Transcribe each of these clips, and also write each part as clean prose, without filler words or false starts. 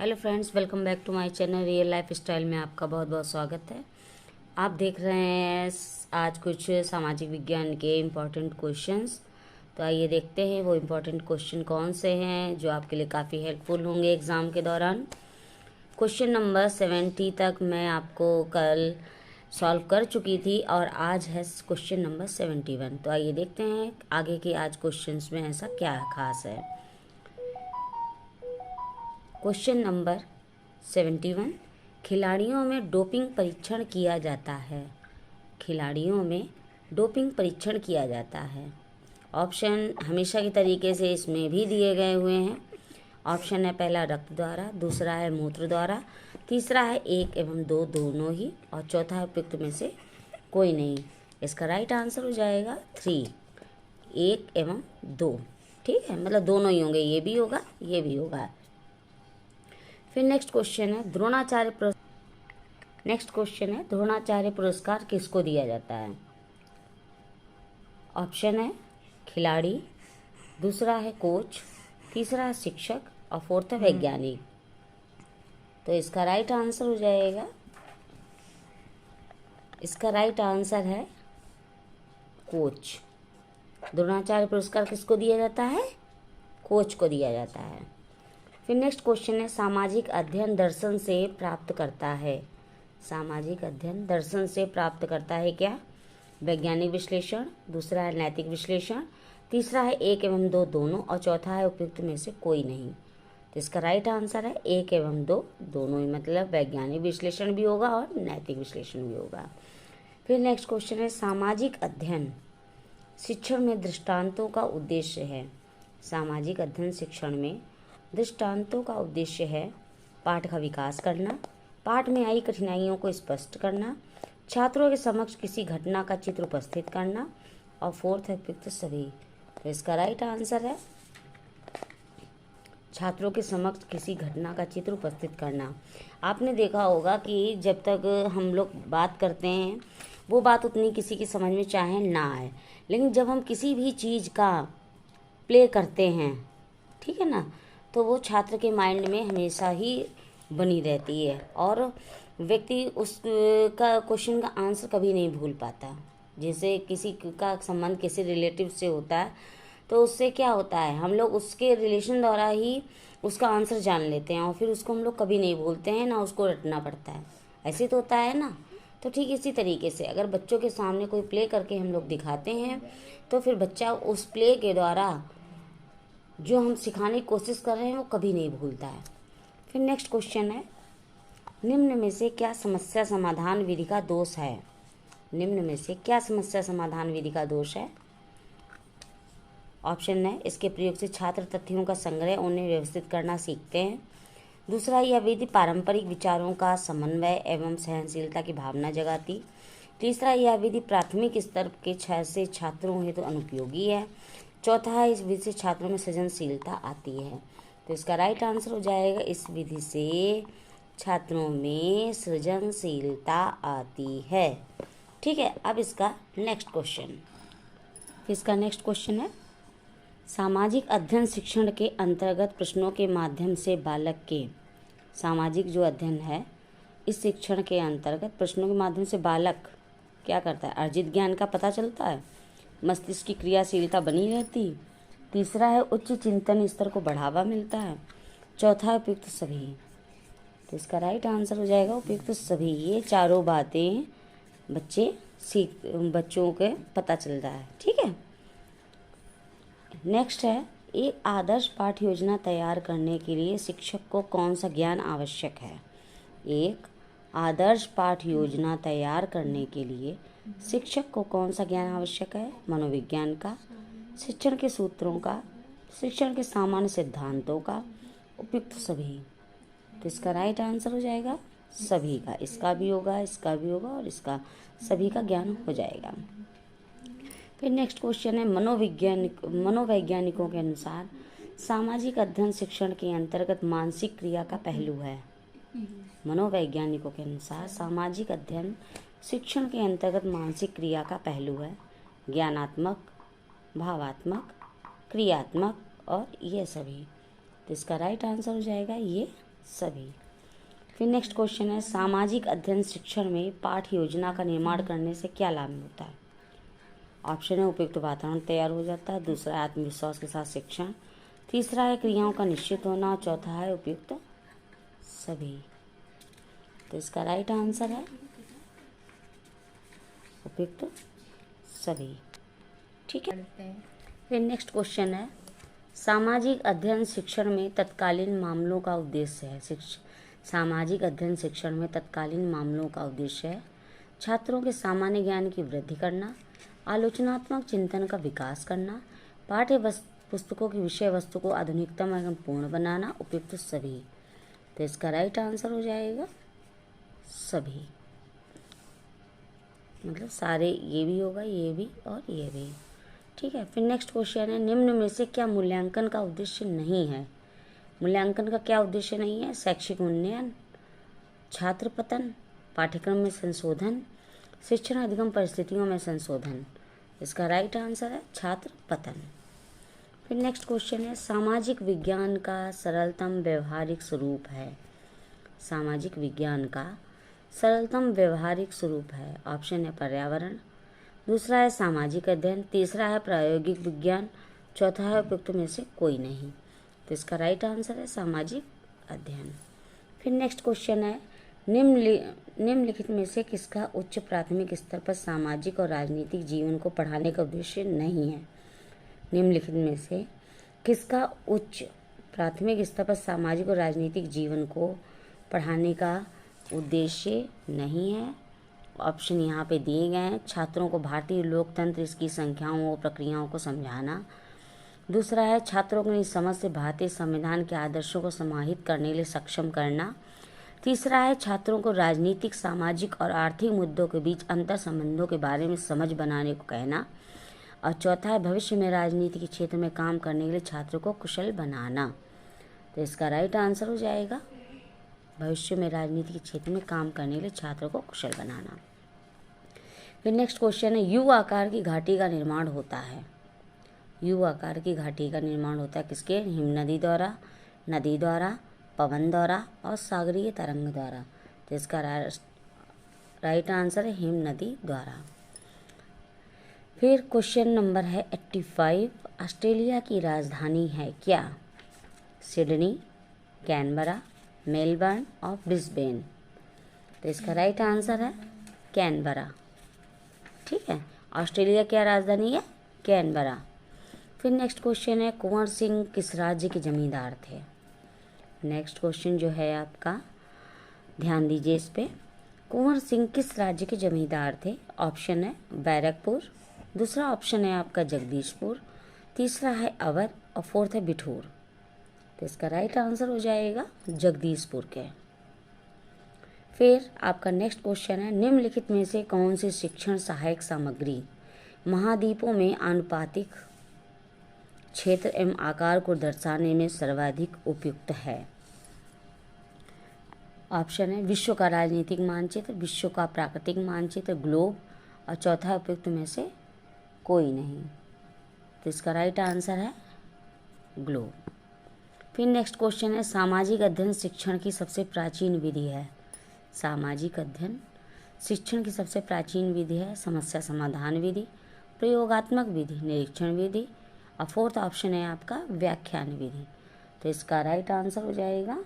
Hello friends, welcome back to my channel real life style में आपका बहुत बहुत स्वागत है। आप देख रहे हैं आज कुछ सामाजिक विज्ञान के इम्पोर्टेंट क्वेश्चंस। तो आइए देखते हैं वो इम्पोर्टेंट क्वेश्चन कौन से हैं जो आपके लिए काफ़ी हेल्पफुल होंगे एग्ज़ाम के दौरान। क्वेश्चन नंबर 70 तक मैं आपको कल सॉल्व कर चुकी थी और आज है क्वेश्चन नंबर 71। तो आइए देखते हैं आगे के आज क्वेश्चंस में ऐसा क्या खास है। क्वेश्चन नंबर 71, खिलाड़ियों में डोपिंग परीक्षण किया जाता है। खिलाड़ियों में डोपिंग परीक्षण किया जाता है। ऑप्शन हमेशा के तरीके से इसमें भी दिए गए हुए हैं। ऑप्शन है पहला रक्त द्वारा, दूसरा है मूत्र द्वारा, तीसरा है 1 एवं 2 दोनों ही, और चौथा है उपयुक्त में से कोई नहीं। इसका राइट आंसर हो जाएगा 3, 1 एवं 2। ठीक है, मतलब दोनों ही होंगे, ये भी होगा ये भी होगा। फिर नेक्स्ट क्वेश्चन है द्रोणाचार्य पुरस्कार किसको दिया जाता है। ऑप्शन है खिलाड़ी, दूसरा है कोच, तीसरा है शिक्षक और फोर्थ है वैज्ञानिक। तो इसका राइट आंसर हो जाएगा, इसका राइट आंसर है कोच। द्रोणाचार्य पुरस्कार किसको दिया जाता है? कोच को दिया जाता है। फिर नेक्स्ट क्वेश्चन है सामाजिक अध्ययन दर्शन से प्राप्त करता है। सामाजिक अध्ययन दर्शन से प्राप्त करता है क्या? वैज्ञानिक विश्लेषण, दूसरा है नैतिक विश्लेषण, तीसरा है 1 एवं 2 दोनों और चौथा है उपयुक्त में से कोई नहीं। तो इसका राइट आंसर है 1 एवं 2 दोनों ही, मतलब वैज्ञानिक विश्लेषण भी होगा और नैतिक विश्लेषण भी होगा। फिर नेक्स्ट क्वेश्चन है सामाजिक अध्ययन शिक्षण में दृष्टांतों का उद्देश्य है। सामाजिक अध्ययन शिक्षण में दृष्टांतों का उद्देश्य है पाठ का विकास करना, पाठ में आई कठिनाइयों को स्पष्ट करना, छात्रों के समक्ष किसी घटना का चित्र उपस्थित करना और फोर्थ है उपयुक्त सभी। तो इसका राइट आंसर है छात्रों के समक्ष किसी घटना का चित्र उपस्थित करना। आपने देखा होगा कि जब तक हम लोग बात करते हैं वो बात उतनी किसी की समझ में चाहे ना आए, लेकिन जब हम किसी भी चीज़ का प्ले करते हैं, ठीक है ना, तो वो छात्र के माइंड में हमेशा ही बनी रहती है और व्यक्ति उसका क्वेश्चन का आंसर कभी नहीं भूल पाता। जैसे किसी का संबंध किसी रिलेटिव से होता है तो उससे क्या होता है, हम लोग उसके रिलेशन द्वारा ही उसका आंसर जान लेते हैं और फिर उसको हम लोग कभी नहीं भूलते हैं, ना उसको रटना पड़ता है। ऐसे तो होता है ना। तो ठीक इसी तरीके से अगर बच्चों के सामने कोई प्ले करके हम लोग दिखाते हैं तो फिर बच्चा उस प्ले के द्वारा जो हम सिखाने की कोशिश कर रहे हैं वो कभी नहीं भूलता है। फिर नेक्स्ट क्वेश्चन है निम्न में से क्या समस्या समाधान विधि का दोष है। निम्न में से क्या समस्या समाधान विधि का दोष है? ऑप्शन है इसके प्रयोग से छात्र तथ्यों का संग्रह उन्हें व्यवस्थित करना सीखते हैं, दूसरा यह विधि पारंपरिक विचारों का समन्वय एवं सहनशीलता की भावना जगाती, तीसरा यह विधि प्राथमिक स्तर के से छात्रों हेतु अनुपयोगी है, चौथा है इस विधि से छात्रों में सृजनशीलता आती है। तो इसका राइट आंसर हो जाएगा इस विधि से छात्रों में सृजनशीलता आती है। ठीक है, अब इसका नेक्स्ट क्वेश्चन। इसका नेक्स्ट क्वेश्चन है सामाजिक अध्ययन शिक्षण के अंतर्गत प्रश्नों के माध्यम से बालक के, सामाजिक जो अध्ययन है इस शिक्षण के अंतर्गत प्रश्नों के माध्यम से बालक क्या करता है? अर्जित ज्ञान का पता चलता है, मस्तिष्क की क्रियाशीलता बनी रहती, तीसरा है उच्च चिंतन स्तर को बढ़ावा मिलता है, चौथा है उपयुक्त सभी। तो इसका राइट आंसर हो जाएगा उपयुक्त सभी। ये चारों बातें बच्चों के पता चलता है। ठीक है, नेक्स्ट है एक आदर्श पाठ्य योजना तैयार करने के लिए शिक्षक को कौन सा ज्ञान आवश्यक है। एक आदर्श पाठ्य योजना तैयार करने के लिए शिक्षक को कौन सा ज्ञान आवश्यक है? मनोविज्ञान का, शिक्षण के सूत्रों का, शिक्षण के सामान्य सिद्धांतों का, उपयुक्त सभी। तो इसका राइट आंसर हो जाएगा सभी का। इसका भी होगा, इसका भी होगा और इसका सभी का ज्ञान हो जाएगा। फिर नेक्स्ट क्वेश्चन है मनोवैज्ञानिकों के अनुसार सामाजिक अध्ययन शिक्षण के अंतर्गत मानसिक क्रिया का पहलू है। मनोवैज्ञानिकों के अनुसार सामाजिक अध्ययन शिक्षण के अंतर्गत मानसिक क्रिया का पहलू है ज्ञानात्मक, भावात्मक, क्रियात्मक और ये सभी। तो इसका राइट आंसर हो जाएगा ये सभी। फिर नेक्स्ट क्वेश्चन है, सामाजिक अध्ययन शिक्षण में पाठ योजना का निर्माण करने से क्या लाभ होता है? ऑप्शन है उपयुक्त वातावरण तैयार हो जाता है, दूसरा है आत्मविश्वास के साथ शिक्षण, तीसरा है क्रियाओं का निश्चित होना, और चौथा है उपयुक्त सभी। तो इसका राइट आंसर है उपयुक्त सभी। ठीक है। फिर नेक्स्ट क्वेश्चन है, सामाजिक अध्ययन शिक्षण में तत्कालीन मामलों का उद्देश्य है। सामाजिक अध्ययन शिक्षण में तत्कालीन मामलों का उद्देश्य है छात्रों के सामान्य ज्ञान की वृद्धि करना, आलोचनात्मक चिंतन का विकास करना, पाठ्य पुस्तकों की विषय वस्तु को आधुनिकतम एवं पूर्ण बनाना, उपयुक्त सभी। तो इसका राइट आंसर हो जाएगा सभी, मतलब सारे, ये भी होगा, ये भी और ये भी। ठीक है। फिर नेक्स्ट क्वेश्चन है, निम्न में से क्या मूल्यांकन का उद्देश्य नहीं है? मूल्यांकन का क्या उद्देश्य नहीं है? शैक्षिक उन्नयन, छात्र पतन, पाठ्यक्रम में संशोधन, शिक्षण अधिगम परिस्थितियों में संशोधन। इसका राइट आंसर है छात्र पतन। फिर नेक्स्ट क्वेश्चन है, सामाजिक विज्ञान का सरलतम व्यवहारिक स्वरूप है। सामाजिक विज्ञान का सरलतम व्यवहारिक स्वरूप है। ऑप्शन है पर्यावरण, दूसरा है सामाजिक अध्ययन, तीसरा है प्रायोगिक विज्ञान, चौथा है उपयुक्त में से कोई नहीं। तो इसका राइट आंसर है सामाजिक अध्ययन। फिर नेक्स्ट क्वेश्चन है, निम्नलिखित में से किसका उच्च प्राथमिक स्तर पर सामाजिक और राजनीतिक जीवन को पढ़ाने का उद्देश्य नहीं है? निम्नलिखित में से किसका उच्च प्राथमिक स्तर पर सामाजिक और राजनीतिक जीवन को पढ़ाने का उद्देश्य नहीं है? ऑप्शन यहाँ पे दिए गए हैं। छात्रों को भारतीय लोकतंत्र, इसकी संख्याओं और प्रक्रियाओं को समझाना, दूसरा है छात्रों को इस समझ से भारतीय संविधान के आदर्शों को समाहित करने के लिए सक्षम करना, तीसरा है छात्रों को राजनीतिक, सामाजिक और आर्थिक मुद्दों के बीच अंतर संबंधों के बारे में समझ बनाने को कहना, और चौथा है भविष्य में राजनीति के क्षेत्र में काम करने के लिए छात्रों को कुशल बनाना। तो इसका राइट आंसर हो जाएगा भविष्य में राजनीति के क्षेत्र में काम करने के लिए छात्रों को कुशल बनाना। फिर नेक्स्ट क्वेश्चन है, यू आकार की घाटी का निर्माण होता है। यू आकार की घाटी का निर्माण होता है किसके? हिमनदी द्वारा, नदी द्वारा, पवन द्वारा और सागरीय तरंग द्वारा। तो इसका राइट आंसर है हिम नदी द्वारा। फिर क्वेश्चन नंबर है 85, ऑस्ट्रेलिया की राजधानी है क्या? सिडनी, कैनबरा, मेलबर्न और ब्रिस्बेन। तो इसका राइट आंसर है कैनबरा। ठीक है, ऑस्ट्रेलिया क्या राजधानी है? कैनबरा। फिर नेक्स्ट क्वेश्चन है, कुंवर सिंह किस राज्य के जमींदार थे? नेक्स्ट क्वेश्चन जो है आपका, ध्यान दीजिए इस पे। कुंवर सिंह किस राज्य के जमींदार थे? ऑप्शन है बैरकपुर, दूसरा ऑप्शन है आपका जगदीशपुर, तीसरा है अवध और फोर्थ है बिठूर। तो इसका राइट आंसर हो जाएगा जगदीशपुर के। फिर आपका नेक्स्ट क्वेश्चन है, निम्नलिखित में से कौन सी शिक्षण सहायक सामग्री महाद्वीपों में आनुपातिक क्षेत्र एवं आकार को दर्शाने में सर्वाधिक उपयुक्त है? ऑप्शन है विश्व का राजनीतिक मानचित्र, विश्व का प्राकृतिक मानचित्र, ग्लोब, और चौथा उपयुक्त में से कोई नहीं। तो इसका राइट आंसर है ग्लोब। फिर नेक्स्ट क्वेश्चन है, सामाजिक अध्ययन शिक्षण की सबसे प्राचीन विधि है। सामाजिक अध्ययन शिक्षण की सबसे प्राचीन विधि है समस्या समाधान विधि, प्रयोगात्मक विधि, निरीक्षण विधि, और फोर्थ ऑप्शन है आपका व्याख्यान विधि। तो इसका राइट आंसर हो जाएगा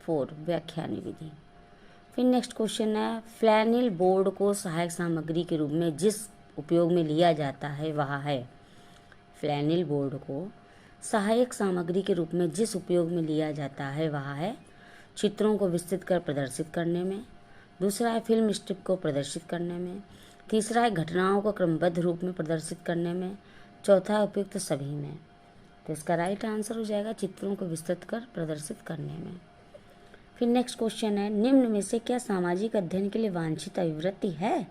4 व्याख्यान विधि। फिर नेक्स्ट क्वेश्चन है, फ्लैनेल बोर्ड को सहायक सामग्री के रूप में जिस उपयोग में लिया जाता है वह है। फ्लैनेल बोर्ड को सहायक सामग्री के रूप में जिस उपयोग में लिया जाता है वह है चित्रों को विस्तृत कर प्रदर्शित करने में, दूसरा है फिल्म स्ट्रिप को प्रदर्शित करने में, तीसरा है घटनाओं को क्रमबद्ध रूप में प्रदर्शित करने में, चौथा है उपयुक्त सभी में। तो इसका राइट आंसर हो जाएगा चित्रों को विस्तृत कर प्रदर्शित करने में। फिर नेक्स्ट क्वेश्चन है, निम्न में से क्या सामाजिक अध्ययन के लिए वांछित अभिवृत्ति है?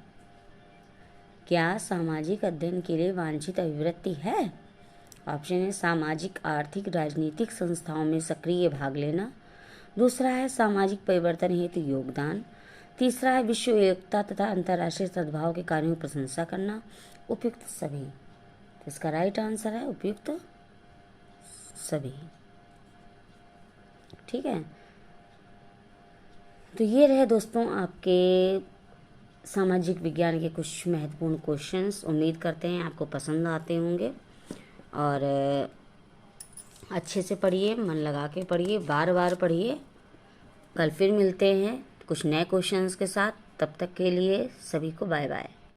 क्या सामाजिक अध्ययन के लिए वांछित अभिवृत्ति है? ऑप्शन है सामाजिक, आर्थिक, राजनीतिक संस्थाओं में सक्रिय भाग लेना, दूसरा है सामाजिक परिवर्तन हेतु योगदान, तीसरा है विश्व एकता तथा अंतर्राष्ट्रीय सद्भाव के कार्यों की प्रशंसा करना, उपयुक्त सभी। तो इसका राइट आंसर है उपयुक्त सभी। ठीक है। तो ये रहे दोस्तों आपके सामाजिक विज्ञान के कुछ महत्वपूर्ण क्वेश्चंस। उम्मीद करते हैं आपको पसंद आते होंगे और अच्छे से पढ़िए, मन लगा के पढ़िए, बार बार पढ़िए। कल फिर मिलते हैं कुछ नए क्वेश्चंस के साथ। तब तक के लिए सभी को बाय बाय।